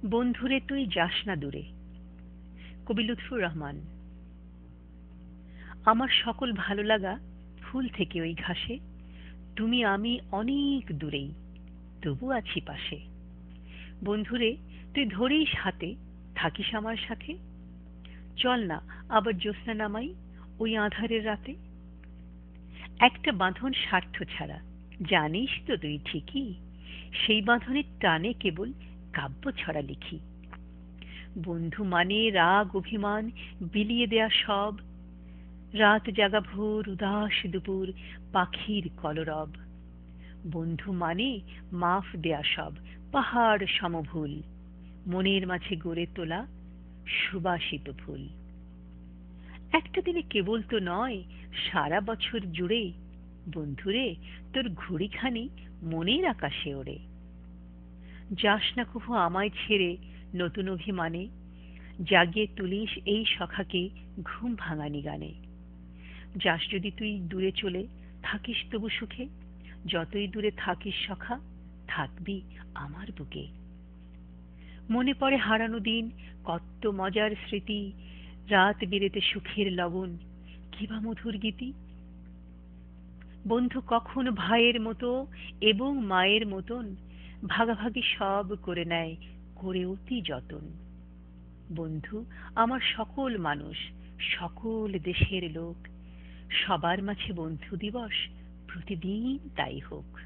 বন্ধুরে তুই যাস না দূরে। কবি লুৎফর রহমান। আমার সকল ভালো লাগা ফুল থেকে ওই ঘাসে, তুমি আমি অনেক দূরেই, তবু আছি পাশে। বন্ধুরে তুই ধরিস হাতে, থাকিস আমার সাথে। চল না আবার জ্যোৎস্না নামাই ওই আঁধারের রাতে। একটা বাঁধন স্বার্থ ছাড়া, জানিস তো তুই ঠিকই, সেই বাঁধনের টানে কেবল কাব্য ছড়া লিখি। বন্ধু মানে রাগ অভিমান বিলিয়ে দেয়া সব, রাত জাগা ভোর উদাস দুপুর পাখির কলরব। বন্ধু মানে মাফ দেয়া সব পাহাড় সমভুল, মনের মাঝে গড়ে তোলা সুবাসিত ফুল। একটা দিনে কেবল তো নয়, সারা বছর জুড়ে বন্ধুরে তোর ঘুড়িখানি মনের আকাশে ওড়ে। যাস না কভু আমায় ছেড়ে নতুন অভিমানে, জাগিয়ে তুলিস এই সখাকে ঘুম ভাঙানি গানে। যাস যদি তুই দূরে চলে, থাকিস তবু সুখে, যতই দূরে থাকিস সখা, থাকবি আমার বুকে। মনে পড়ে হারানো দিন, কত মজার স্মৃতি, রাত বিরেতে সুখের লবণ, কি বা মধুর গীতি। বন্ধু কখন ভাইয়ের মতো এবং মায়ের মতন ভাগাভাগি সব করে নেয়, করে অতি যতন। বন্ধু আমার সকল মানুষ, সকল দেশের লোক, সবার মাঝে বন্ধু দিবস প্রতিদিন তাই হোক।